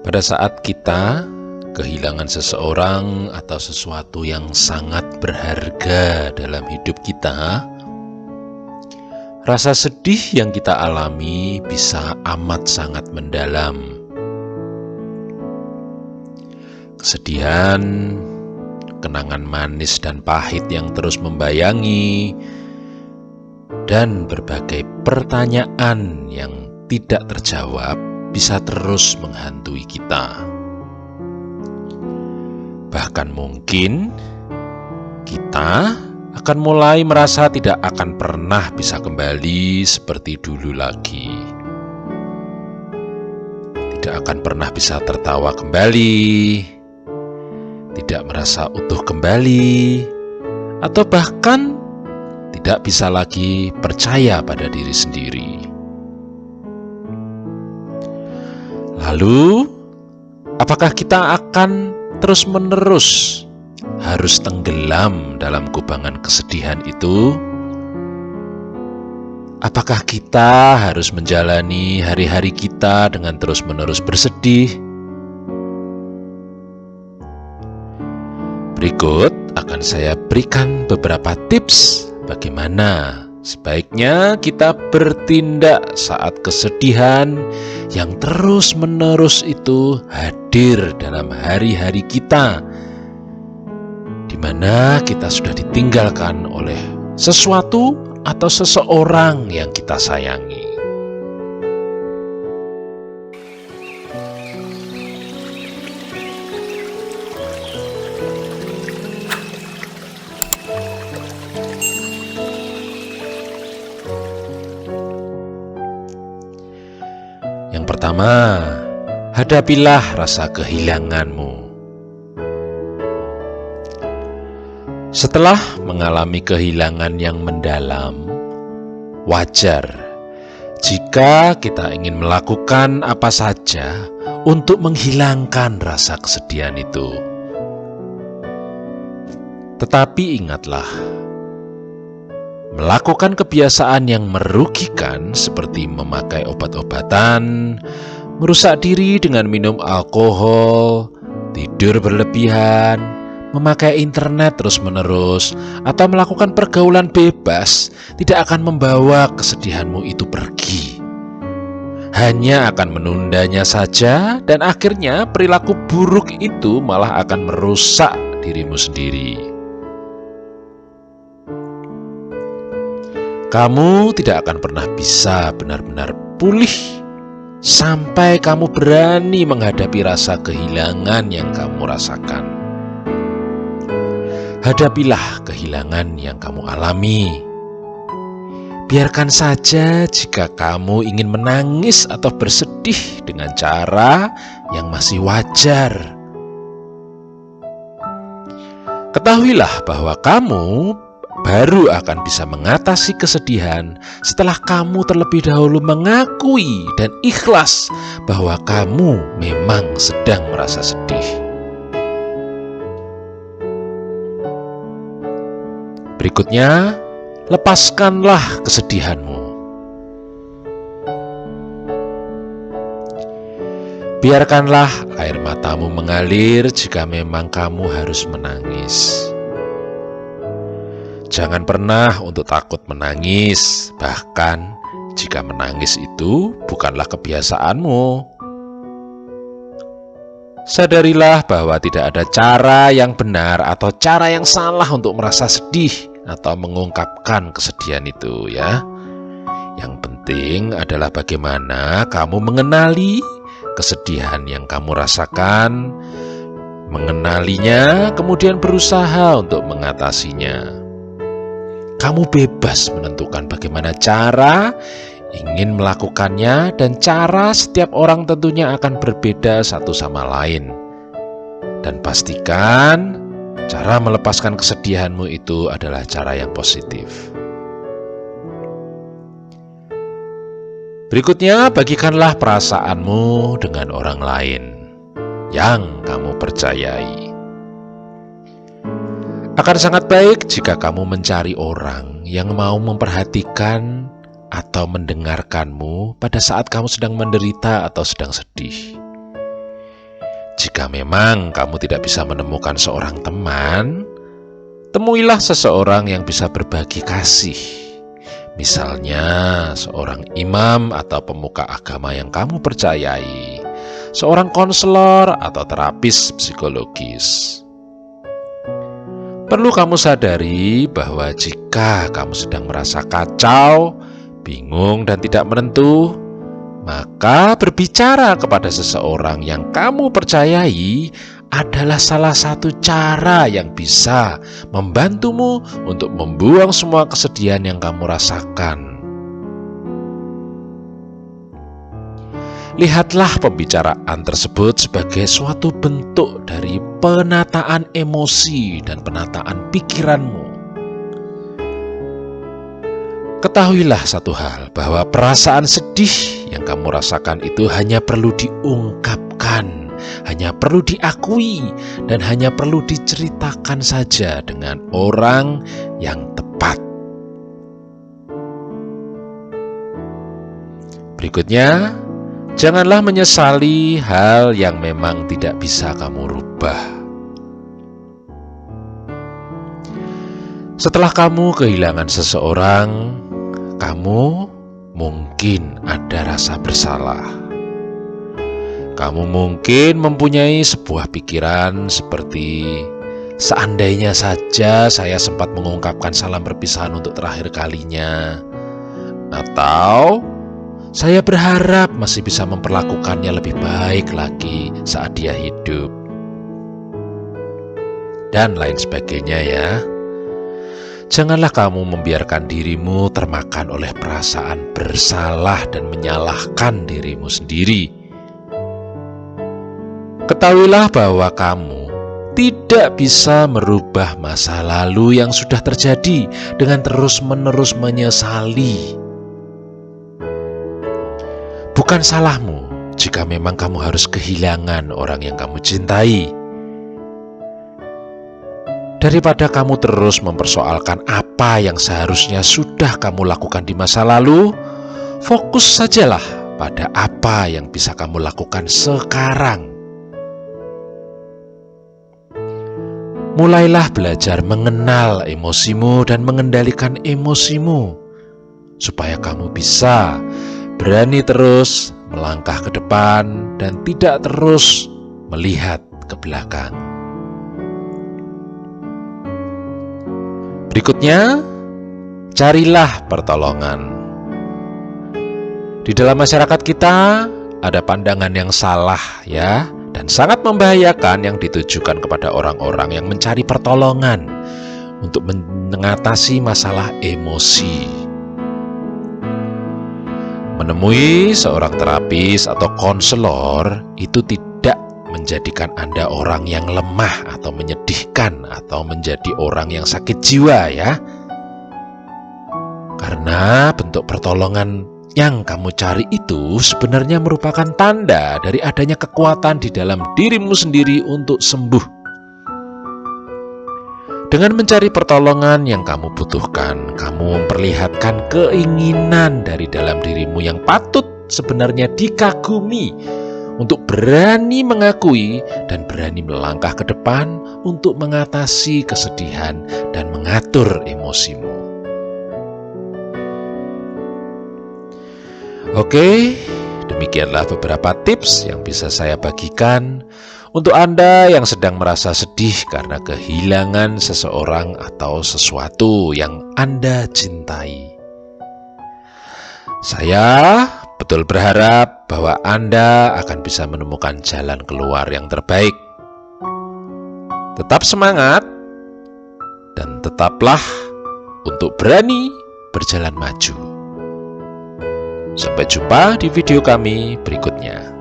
Pada saat kita kehilangan seseorang atau sesuatu yang sangat berharga dalam hidup kita, rasa sedih yang kita alami bisa amat sangat mendalam. Kesedihan, kenangan manis dan pahit yang terus membayangi, dan berbagai pertanyaan yang tidak terjawab bisa terus menghantui kita. Bahkan mungkin kita akan mulai merasa tidak akan pernah bisa kembali seperti dulu lagi. Tidak akan pernah bisa tertawa kembali, tidak merasa utuh kembali, atau bahkan tidak bisa lagi percaya pada diri sendiri. Lalu, apakah kita akan terus-menerus harus tenggelam dalam kubangan kesedihan itu? Apakah kita harus menjalani hari-hari kita dengan terus-menerus bersedih? Berikut akan saya berikan beberapa tips bagaimana sebaiknya kita bertindak saat kesedihan yang terus-menerus itu hadir dalam hari-hari kita, di mana kita sudah ditinggalkan oleh sesuatu atau seseorang yang kita sayangi. Yang pertama, hadapilah rasa kehilanganmu. Setelah mengalami kehilangan yang mendalam, wajar jika kita ingin melakukan apa saja untuk menghilangkan rasa kesedihan itu. Tetapi ingatlah, melakukan kebiasaan yang merugikan seperti memakai obat-obatan, merusak diri dengan minum alkohol, tidur berlebihan, memakai internet terus-menerus, atau melakukan pergaulan bebas tidak akan membawa kesedihanmu itu pergi. Hanya akan menundanya saja, dan akhirnya perilaku buruk itu malah akan merusak dirimu sendiri. Kamu tidak akan pernah bisa benar-benar pulih sampai kamu berani menghadapi rasa kehilangan yang kamu rasakan. Hadapilah kehilangan yang kamu alami. Biarkan saja jika kamu ingin menangis atau bersedih dengan cara yang masih wajar. Ketahuilah bahwa kamu baru akan bisa mengatasi kesedihan setelah kamu terlebih dahulu mengakui dan ikhlas bahwa kamu memang sedang merasa sedih. Berikutnya, lepaskanlah kesedihanmu. Biarkanlah air matamu mengalir jika memang kamu harus menangis. Jangan pernah untuk takut menangis, bahkan jika menangis itu bukanlah kebiasaanmu. Sadarilah bahwa tidak ada cara yang benar atau cara yang salah untuk merasa sedih atau mengungkapkan kesedihan itu, ya. Yang penting adalah bagaimana kamu mengenali kesedihan yang kamu rasakan, mengenalinya, kemudian berusaha untuk mengatasinya. Kamu bebas menentukan bagaimana cara ingin melakukannya, dan cara setiap orang tentunya akan berbeda satu sama lain. Dan pastikan cara melepaskan kesedihanmu itu adalah cara yang positif. Berikutnya, bagikanlah perasaanmu dengan orang lain yang kamu percayai. Akan sangat baik jika kamu mencari orang yang mau memperhatikan atau mendengarkanmu pada saat kamu sedang menderita atau sedang sedih. Jika memang kamu tidak bisa menemukan seorang teman, temuilah seseorang yang bisa berbagi kasih. Misalnya seorang imam atau pemuka agama yang kamu percayai, seorang konselor atau terapis psikologis. Perlu kamu sadari bahwa jika kamu sedang merasa kacau, bingung dan tidak menentu, maka berbicara kepada seseorang yang kamu percayai adalah salah satu cara yang bisa membantumu untuk membuang semua kesedihan yang kamu rasakan. Lihatlah pembicaraan tersebut sebagai suatu bentuk dari penataan emosi dan penataan pikiranmu. Ketahuilah satu hal, bahwa perasaan sedih yang kamu rasakan itu hanya perlu diungkapkan, hanya perlu diakui, dan hanya perlu diceritakan saja dengan orang yang tepat. Berikutnya, janganlah menyesali hal yang memang tidak bisa kamu rubah. Setelah kamu kehilangan seseorang, kamu mungkin ada rasa bersalah. Kamu mungkin mempunyai sebuah pikiran seperti, seandainya saja saya sempat mengungkapkan salam perpisahan untuk terakhir kalinya. Atau, saya berharap masih bisa memperlakukannya lebih baik lagi saat dia hidup. Dan lain sebagainya ya. Janganlah kamu membiarkan dirimu termakan oleh perasaan bersalah dan menyalahkan dirimu sendiri. Ketahuilah bahwa kamu tidak bisa merubah masa lalu yang sudah terjadi dengan terus-menerus menyesali. Bukan salahmu jika memang kamu harus kehilangan orang yang kamu cintai. Daripada kamu terus mempersoalkan apa yang seharusnya sudah kamu lakukan di masa lalu, fokus sajalah pada apa yang bisa kamu lakukan sekarang. Mulailah belajar mengenal emosimu dan mengendalikan emosimu, supaya kamu bisa berani terus melangkah ke depan dan tidak terus melihat ke belakang. Berikutnya, carilah pertolongan. Di dalam masyarakat kita ada pandangan yang salah ya, dan sangat membahayakan yang ditujukan kepada orang-orang yang mencari pertolongan untuk mengatasi masalah emosi. Menemui seorang terapis atau konselor itu tidak menjadikan Anda orang yang lemah atau menyedihkan atau menjadi orang yang sakit jiwa ya. Karena bentuk pertolongan yang kamu cari itu sebenarnya merupakan tanda dari adanya kekuatan di dalam dirimu sendiri untuk sembuh. Dengan mencari pertolongan yang kamu butuhkan, kamu memperlihatkan keinginan dari dalam dirimu yang patut sebenarnya dikagumi untuk berani mengakui dan berani melangkah ke depan untuk mengatasi kesedihan dan mengatur emosimu. Oke, demikianlah beberapa tips yang bisa saya bagikan untuk Anda yang sedang merasa sedih karena kehilangan seseorang atau sesuatu yang Anda cintai. Saya betul berharap bahwa Anda akan bisa menemukan jalan keluar yang terbaik. Tetap semangat dan tetaplah untuk berani berjalan maju. Sampai jumpa di video kami berikutnya.